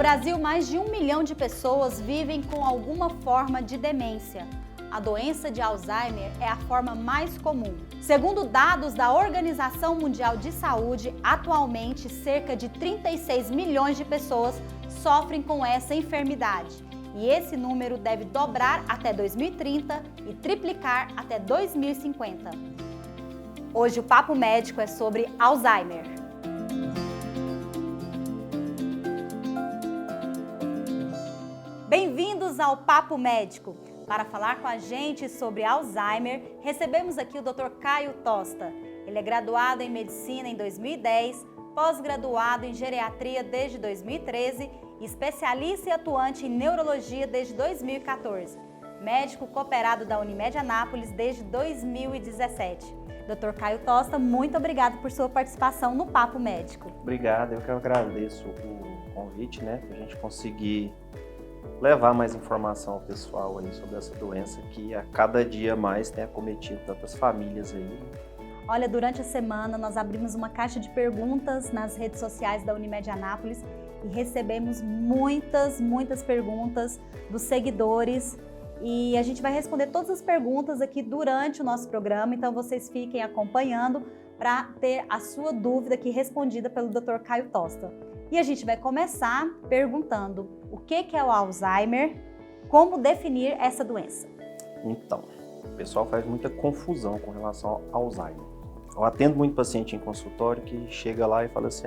Brasil, mais de 1 milhão de pessoas vivem com alguma forma de demência. A doença de Alzheimer é a forma mais comum. Segundo dados da Organização Mundial de Saúde, atualmente cerca de 36 milhões de pessoas sofrem com essa enfermidade. E esse número deve dobrar até 2030 e triplicar até 2050. Hoje o Papo Médico é sobre Alzheimer. Bem-vindos ao Papo Médico. Para falar com a gente sobre Alzheimer, recebemos aqui o Dr. Caio Tosta. Ele é graduado em Medicina em 2010, pós-graduado em Geriatria desde 2013 e especialista e atuante em Neurologia desde 2014. Médico cooperado da Unimed Anápolis desde 2017. Dr. Caio Tosta, muito obrigado por sua participação no Papo Médico. Obrigado, eu que agradeço o convite, para a gente conseguir levar mais informação ao pessoal aí sobre essa doença que a cada dia mais tem acometido tantas famílias aí. Olha, durante a semana nós abrimos uma caixa de perguntas nas redes sociais da Unimed Anápolis e recebemos muitas perguntas dos seguidores e a gente vai responder todas as perguntas aqui durante o nosso programa, então vocês fiquem acompanhando para ter a sua dúvida aqui respondida pelo Dr. Caio Tosta. E a gente vai começar perguntando o que é o Alzheimer, como definir essa doença. Então, o pessoal faz muita confusão com relação ao Alzheimer. Eu atendo muito paciente em consultório que chega lá e fala assim,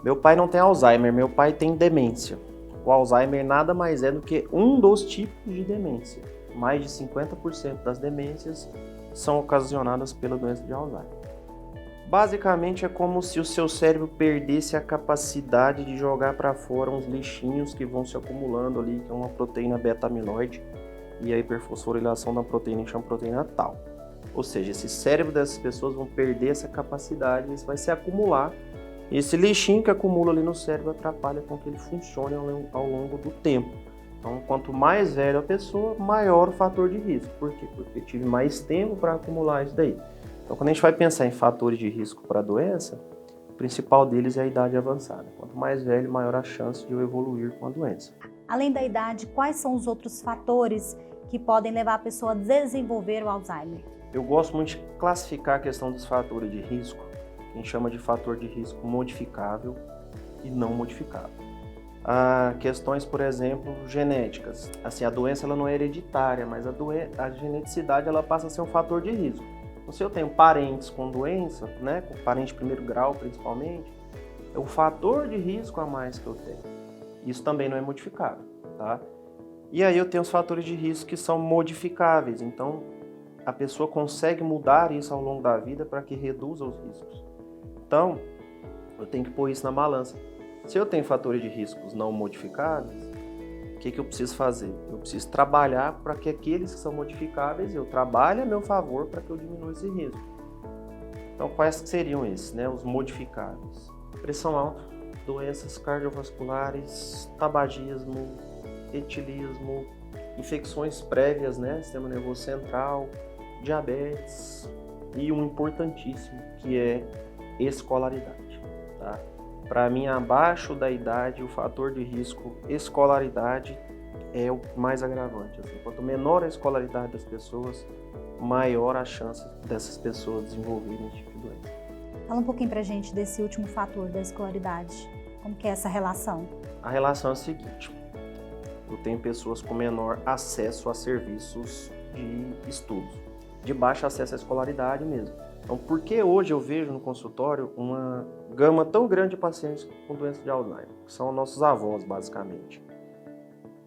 meu pai não tem Alzheimer, meu pai tem demência. O Alzheimer nada mais é do que um dos tipos de demência. Mais de 50% das demências são ocasionadas pela doença de Alzheimer. Basicamente é como se o seu cérebro perdesse a capacidade de jogar para fora uns lixinhos que vão se acumulando ali, que é uma proteína beta-amiloide, e a hiperfosforilação da proteína que chama proteína tal. Ou seja, esse cérebro dessas pessoas vão perder essa capacidade, isso vai se acumular, e esse lixinho que acumula ali no cérebro atrapalha com que ele funcione ao longo do tempo. Então, quanto mais velha a pessoa, maior o fator de risco. Por quê? Porque eu tive mais tempo para acumular isso daí. Então, quando a gente vai pensar em fatores de risco para a doença, o principal deles é a idade avançada. Quanto mais velho, maior a chance de eu evoluir com a doença. Além da idade, quais são os outros fatores que podem levar a pessoa a desenvolver o Alzheimer? Eu gosto muito de classificar a questão dos fatores de risco, que a gente chama de fator de risco modificável e não modificável. Questões, por exemplo, genéticas. Assim, a doença ela não é hereditária, mas a geneticidade ela passa a ser um fator de risco. Então, se eu tenho parentes com doença, com parente de primeiro grau principalmente, é o fator de risco a mais que eu tenho. Isso também não é modificável, tá? E aí eu tenho os fatores de risco que são modificáveis, então a pessoa consegue mudar isso ao longo da vida para que reduza os riscos. Então, eu tenho que pôr isso na balança. Se eu tenho fatores de riscos não modificáveis, o que eu preciso fazer? Eu preciso trabalhar para que aqueles que são modificáveis, eu trabalhe a meu favor para que eu diminua esse risco. Então, quais seriam esses, os modificáveis? Pressão alta, doenças cardiovasculares, tabagismo, etilismo, infecções prévias, sistema nervoso central, diabetes e um importantíssimo, que é escolaridade, tá? Para mim, abaixo da idade, o fator de risco escolaridade é o mais agravante. Assim, quanto menor a escolaridade das pessoas, maior a chance dessas pessoas desenvolverem esse tipo de doença. Fala um pouquinho pra gente desse último fator da escolaridade. Como que é essa relação? A relação é a seguinte. Eu tenho pessoas com menor acesso a serviços de estudo, de baixo acesso à escolaridade mesmo. Então, por que hoje eu vejo no consultório uma gama tão grande de pacientes com doença de Alzheimer? Que são nossos avós, basicamente.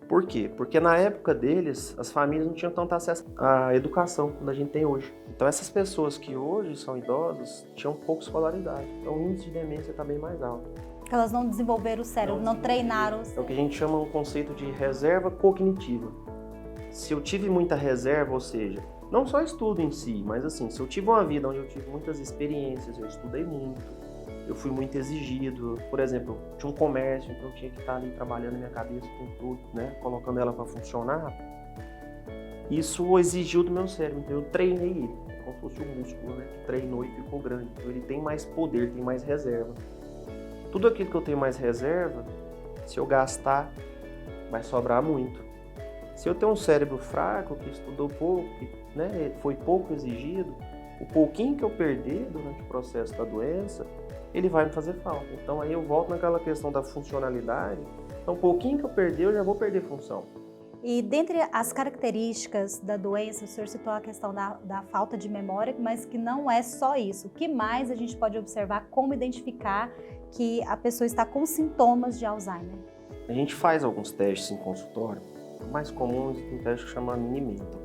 Por quê? Porque na época deles, as famílias não tinham tanto acesso à educação como a gente tem hoje. Então, essas pessoas que hoje são idosas tinham pouca escolaridade. Então, o índice de demência está bem mais alto. Porque elas não desenvolveram o cérebro, não treinaram o cérebro. É o que a gente chama um conceito de reserva cognitiva. Se eu tive muita reserva, ou seja, não só estudo em si, mas assim, se eu tive uma vida onde eu tive muitas experiências, eu estudei muito, eu fui muito exigido, por exemplo, eu tinha um comércio, então eu tinha que estar ali trabalhando na minha cabeça com tudo, colocando ela para funcionar, isso exigiu do meu cérebro, então eu treinei ele, como se fosse um músculo, que treinou e ficou grande, então ele tem mais poder, tem mais reserva. Tudo aquilo que eu tenho mais reserva, Se eu gastar, vai sobrar muito. Se eu tenho um cérebro fraco, que estudou pouco, que, né, foi pouco exigido, o pouquinho que eu perder durante o processo da doença, ele vai me fazer falta. Então aí eu volto naquela questão da funcionalidade. Então o pouquinho que eu perder, eu já vou perder função. E dentre as características da doença, o senhor citou a questão da falta de memória, mas que não é só isso. O que mais a gente pode observar, como identificar que a pessoa está com sintomas de Alzheimer? A gente faz alguns testes em consultório. O mais comum é um teste que chama Mini-Mental.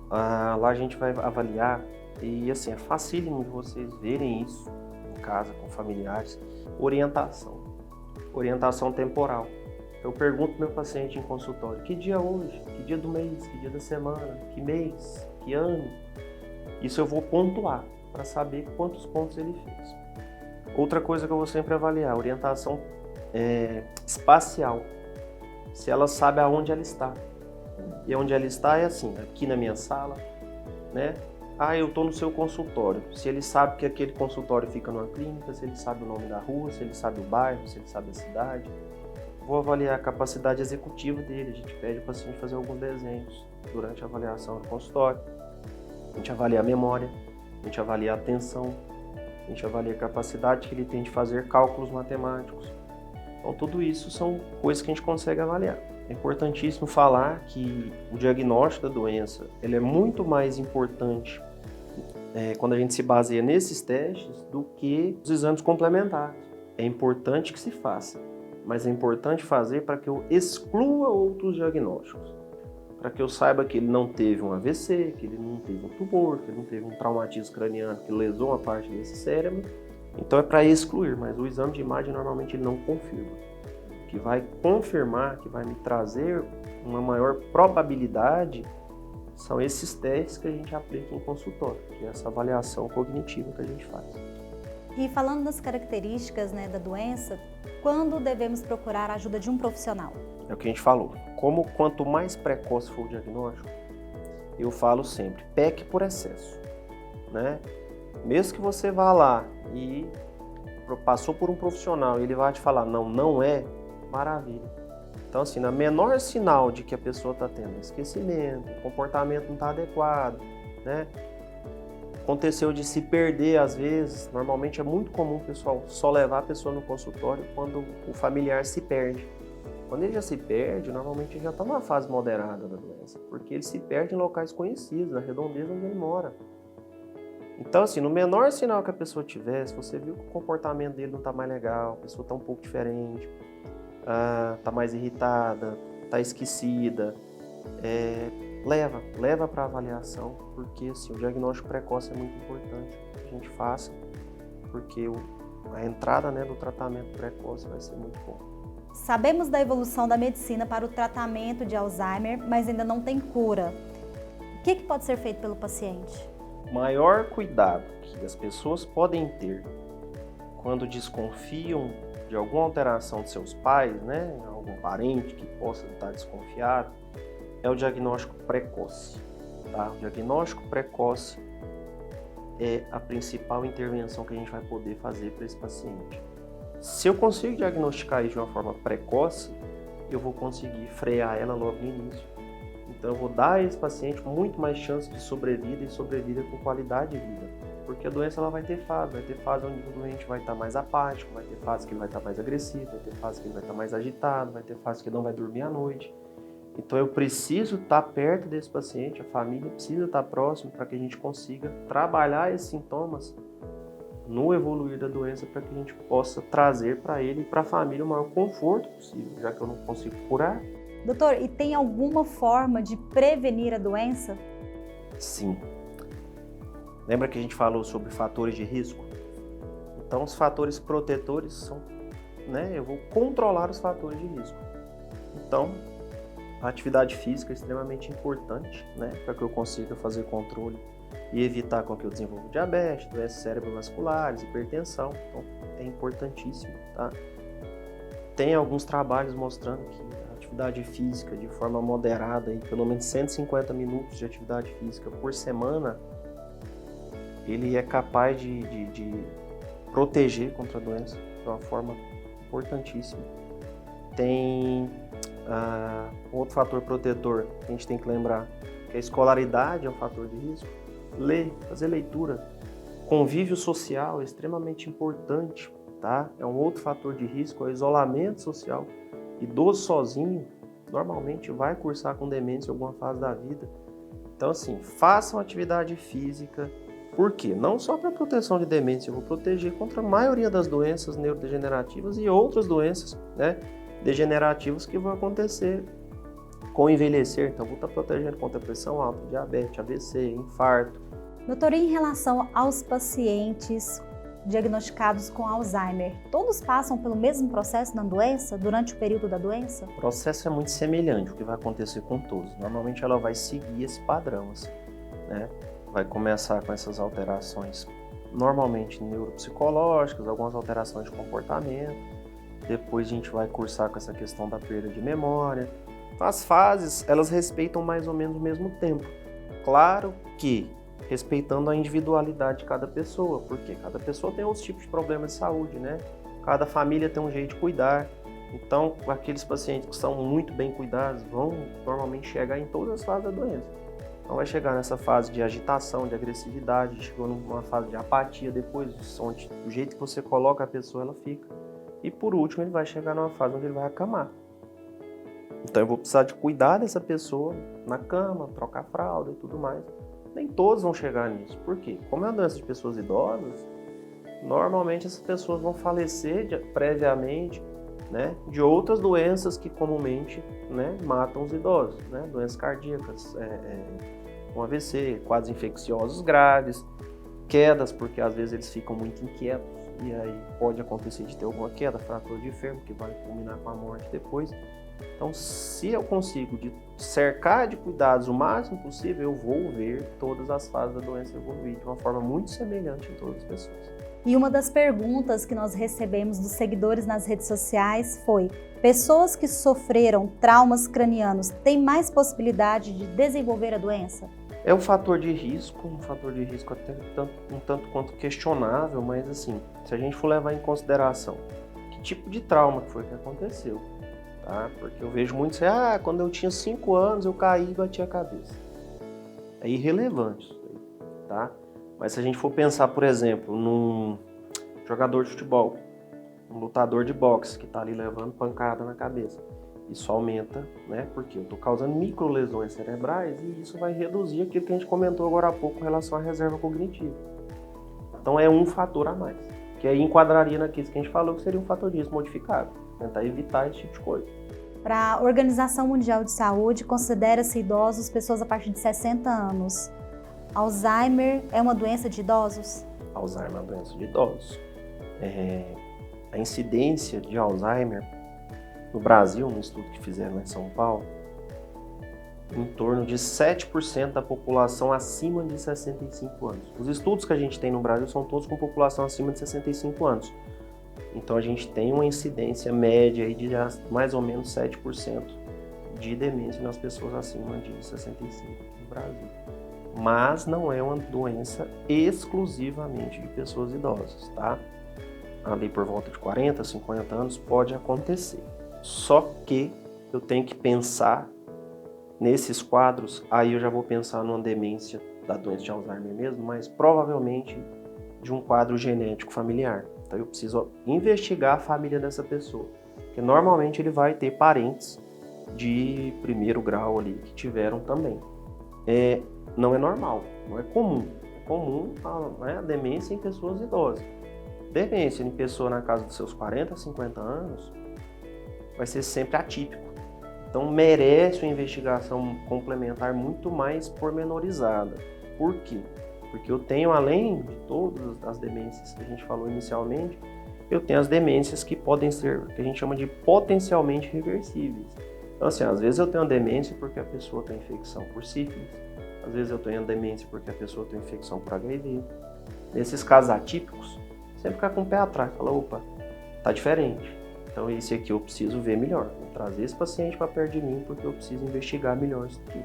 Lá a gente vai avaliar, e assim, é facílimo de vocês verem isso em casa, com familiares, orientação temporal. Eu pergunto pro meu paciente em consultório, que dia é hoje? Que dia do mês? Que dia da semana? Que mês? Que ano? Isso eu vou pontuar para saber quantos pontos ele fez. Outra coisa que eu vou sempre avaliar, orientação espacial. Se ela sabe aonde ela está. E onde ela está é assim, aqui na minha sala, né? Eu estou no seu consultório. Se ele sabe que aquele consultório fica numa clínica, se ele sabe o nome da rua, se ele sabe o bairro, se ele sabe a cidade. Vou avaliar a capacidade executiva dele. A gente pede o paciente fazer alguns desenhos durante a avaliação do consultório. A gente avalia a memória, a gente avalia a atenção, a gente avalia a capacidade que ele tem de fazer cálculos matemáticos. Então, tudo isso são coisas que a gente consegue avaliar. É importantíssimo falar que o diagnóstico da doença ele é muito mais importante quando a gente se baseia nesses testes do que os exames complementares. É importante que se faça, mas é importante fazer para que eu exclua outros diagnósticos. Para que eu saiba que ele não teve um AVC, que ele não teve um tumor, que ele não teve um traumatismo craniano que lesou uma parte desse cérebro. Então é para excluir, mas o exame de imagem normalmente ele não confirma. O que vai confirmar, que vai me trazer uma maior probabilidade, são esses testes que a gente aplica em consultório, que é essa avaliação cognitiva que a gente faz. E falando das características, né, da doença, quando devemos procurar a ajuda de um profissional? É o que a gente falou. Quanto mais precoce for o diagnóstico, eu falo sempre, peque por excesso, né? Mesmo que você vá lá e passou por um profissional e ele vai te falar, não é, maravilha. Então, assim, na menor sinal de que a pessoa está tendo esquecimento, o comportamento não está adequado, né? Aconteceu de se perder às vezes, normalmente é muito comum, pessoal, só levar a pessoa no consultório quando o familiar se perde. Quando ele já se perde, normalmente ele já está numa fase moderada da doença, porque ele se perde em locais conhecidos, na redondeza onde ele mora. Então, assim, no menor sinal que a pessoa tiver, se você viu que o comportamento dele não está mais legal, a pessoa está um pouco diferente, está mais irritada, está esquecida, leva para avaliação, porque assim, o diagnóstico precoce é muito importante que a gente faça, porque a entrada, né, do tratamento precoce vai ser muito bom. Sabemos da evolução da medicina para o tratamento de Alzheimer, mas ainda não tem cura. O que pode ser feito pelo paciente? O maior cuidado que as pessoas podem ter quando desconfiam de alguma alteração de seus pais, né, algum parente que possa estar desconfiado, é o diagnóstico precoce. Tá? O diagnóstico precoce é a principal intervenção que a gente vai poder fazer para esse paciente. Se eu consigo diagnosticar isso de uma forma precoce, eu vou conseguir frear ela logo no início. Então eu vou dar a esse paciente muito mais chance de sobrevida e sobrevida com qualidade de vida. Porque a doença ela vai ter fase onde o doente vai estar mais apático, vai ter fase que ele vai estar mais agressivo, vai ter fase que ele vai estar mais agitado, vai ter fase que ele não vai dormir à noite. Então eu preciso estar perto desse paciente, a família precisa estar próximo para que a gente consiga trabalhar esses sintomas no evoluir da doença para que a gente possa trazer para ele e para a família o maior conforto possível, já que eu não consigo curar. Doutor, e tem alguma forma de prevenir a doença? Sim. Lembra que a gente falou sobre fatores de risco? Então os fatores protetores são, né, eu vou controlar os fatores de risco. Então, a atividade física é extremamente importante, né, para que eu consiga fazer controle e evitar com que eu desenvolva diabetes, doenças cerebrovasculares, hipertensão. Então, é importantíssimo, tá? Tem alguns trabalhos mostrando que a atividade física de forma moderada, aí, pelo menos 150 minutos de atividade física por semana, ele é capaz de proteger contra a doença de uma forma importantíssima. tem outro fator protetor que a gente tem que lembrar, que a escolaridade é um fator de risco. Ler, fazer leitura. Convívio social é extremamente importante, tá? É um outro fator de risco, é o isolamento social. Idoso sozinho, normalmente vai cursar com demência em alguma fase da vida. Então, assim, façam atividade física. Por quê? Não só para proteção de demência, eu vou proteger contra a maioria das doenças neurodegenerativas e outras doenças, né, degenerativas que vão acontecer com o envelhecer. Então, vou estar protegendo contra pressão alta, diabetes, AVC, infarto. Doutor, em relação aos pacientes diagnosticados com Alzheimer, todos passam pelo mesmo processo da doença durante o período da doença? O processo é muito semelhante ao que vai acontecer com todos. Normalmente ela vai seguir esse padrão, assim, né? Vai começar com essas alterações, normalmente neuropsicológicas, algumas alterações de comportamento. Depois a gente vai cursar com essa questão da perda de memória. As fases, elas respeitam mais ou menos o mesmo tempo. Claro que respeitando a individualidade de cada pessoa, porque cada pessoa tem outros tipos de problemas de saúde, né? Cada família tem um jeito de cuidar. Então, aqueles pacientes que são muito bem cuidados vão normalmente chegar em todas as fases da doença. Então, vai chegar nessa fase de agitação, de agressividade, chegou numa fase de apatia, depois, onde do jeito que você coloca a pessoa, ela fica. E por último, ele vai chegar numa fase onde ele vai acamar. Então, eu vou precisar de cuidar dessa pessoa na cama, trocar fralda e tudo mais. Nem todos vão chegar nisso. Por quê? Como é uma doença de pessoas idosas, normalmente essas pessoas vão falecer previamente, né, de outras doenças que comumente, né, matam os idosos, né, doenças cardíacas, um AVC, quadros infecciosos graves, quedas, porque às vezes eles ficam muito inquietos e aí pode acontecer de ter alguma queda, fratura de fêmur, que vai culminar com a morte depois. Então, se eu consigo cercar de cuidados o máximo possível, eu vou ver todas as fases da doença evoluir de uma forma muito semelhante em todas as pessoas. E uma das perguntas que nós recebemos dos seguidores nas redes sociais foi: pessoas que sofreram traumas cranianos têm mais possibilidade de desenvolver a doença? É um fator de risco até um tanto quanto questionável, mas assim, se a gente for levar em consideração que tipo de trauma que foi que aconteceu, tá? Porque eu vejo muito assim, quando eu tinha 5 anos eu caí e bati a cabeça. É irrelevante isso aí, tá? Mas se a gente for pensar, por exemplo, num jogador de futebol, um lutador de boxe que está ali levando pancada na cabeça, isso aumenta, né? Porque eu estou causando microlesões cerebrais e isso vai reduzir aquilo que a gente comentou agora há pouco com relação à reserva cognitiva. Então é um fator a mais, que aí enquadraria naquilo que a gente falou que seria um fator de risco modificável, tentar evitar esse tipo de coisa. Para a Organização Mundial de Saúde, considera-se idosos pessoas a partir de 60 anos. Alzheimer é uma doença de idosos? Alzheimer é uma doença de idosos. A incidência de Alzheimer no Brasil, no estudo que fizeram em São Paulo, em torno de 7% da população acima de 65 anos. Os estudos que a gente tem no Brasil são todos com população acima de 65 anos. Então a gente tem uma incidência média aí de mais ou menos 7% de demência nas pessoas acima de 65 no Brasil. Mas não é uma doença exclusivamente de pessoas idosas, tá? Ali por volta de 40, 50 anos pode acontecer. Só que eu tenho que pensar nesses quadros, aí eu já vou pensar numa demência da doença de Alzheimer mesmo, mas provavelmente de um quadro genético familiar. Então eu preciso investigar a família dessa pessoa, porque normalmente ele vai ter parentes de primeiro grau ali que tiveram também. Não é normal, não é comum. É comum a demência em pessoas idosas. Demência em pessoa na casa dos seus 40, 50 anos vai ser sempre atípico. Então merece uma investigação complementar muito mais pormenorizada. Por quê? Porque eu tenho, além de todas as demências que a gente falou inicialmente, eu tenho as demências que podem ser, que a gente chama de potencialmente reversíveis. Então assim, às vezes eu tenho uma demência porque a pessoa tem infecção por sífilis, às vezes eu tenho uma demência porque a pessoa tem infecção por HIV. Nesses casos atípicos, sempre ficar com o pé atrás, falar, opa, tá diferente. Então esse aqui eu preciso ver melhor, vou trazer esse paciente para perto de mim porque eu preciso investigar melhor isso aqui.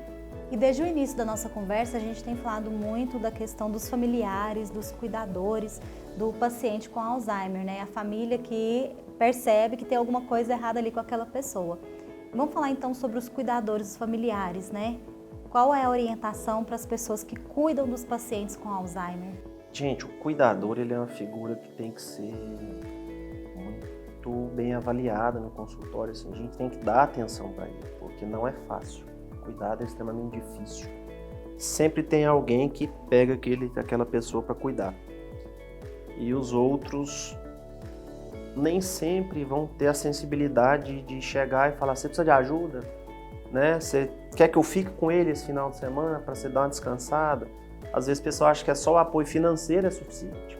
E desde o início da nossa conversa, a gente tem falado muito da questão dos familiares, dos cuidadores, do paciente com Alzheimer, né? A família que percebe que tem alguma coisa errada ali com aquela pessoa. Vamos falar então sobre os cuidadores, os familiares, né? Qual é a orientação para as pessoas que cuidam dos pacientes com Alzheimer? Gente, o cuidador, ele é uma figura que tem que ser muito bem avaliada no consultório, assim. A gente tem que dar atenção para ele, porque não é fácil. Cuidado é extremamente difícil. Sempre tem alguém que pega aquela pessoa para cuidar. E os outros nem sempre vão ter a sensibilidade de chegar e falar: você precisa de ajuda? Né? Você quer que eu fique com ele esse final de semana para você dar uma descansada? Às vezes o pessoal acha que é só o apoio financeiro é suficiente.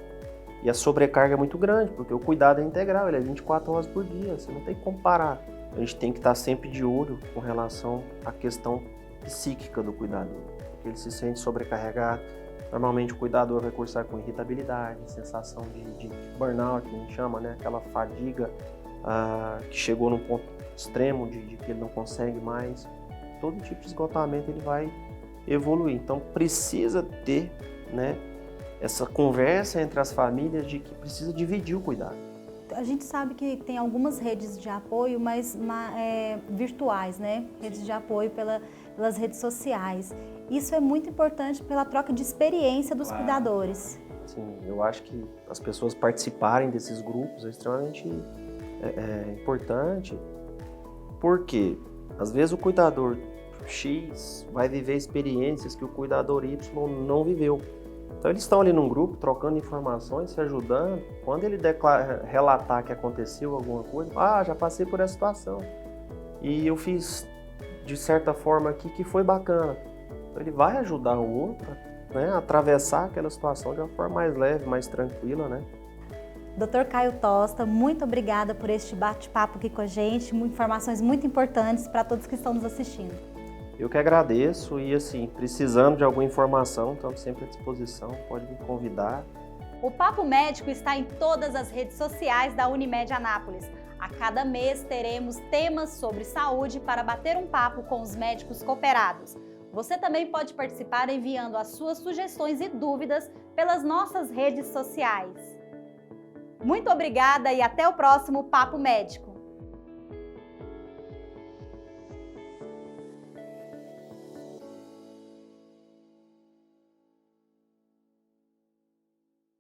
E a sobrecarga é muito grande, porque o cuidado é integral, ele é 24 horas por dia, você não tem como parar. A gente tem que estar sempre de olho com relação à questão psíquica do cuidador, porque ele se sente sobrecarregado. Normalmente o cuidador vai cursar com irritabilidade, sensação de burnout, que a gente chama, né? Aquela fadiga que chegou num ponto extremo de que ele não consegue mais. Todo tipo de esgotamento ele vai evoluir. Então precisa ter, né, essa conversa entre as famílias de que precisa dividir o cuidado. A gente sabe que tem algumas redes de apoio, mas virtuais, né? Redes de apoio pelas redes sociais. Isso é muito importante pela troca de experiência dos cuidadores. Sim, eu acho que as pessoas participarem desses grupos é extremamente importante, porque às vezes o cuidador X vai viver experiências que o cuidador Y não viveu. Então eles estão ali num grupo, trocando informações, se ajudando. Quando ele relatar que aconteceu alguma coisa, já passei por essa situação. E eu fiz de certa forma aqui que foi bacana. Então ele vai ajudar o outro, né, a atravessar aquela situação de uma forma mais leve, mais tranquila, né? Dr. Caio Tosta, muito obrigada por este bate-papo aqui com a gente, informações muito importantes para todos que estão nos assistindo. Eu que agradeço e, assim, precisando de alguma informação, estamos sempre à disposição, pode me convidar. O Papo Médico está em todas as redes sociais da Unimed Anápolis. A cada mês teremos temas sobre saúde para bater um papo com os médicos cooperados. Você também pode participar enviando as suas sugestões e dúvidas pelas nossas redes sociais. Muito obrigada e até o próximo Papo Médico.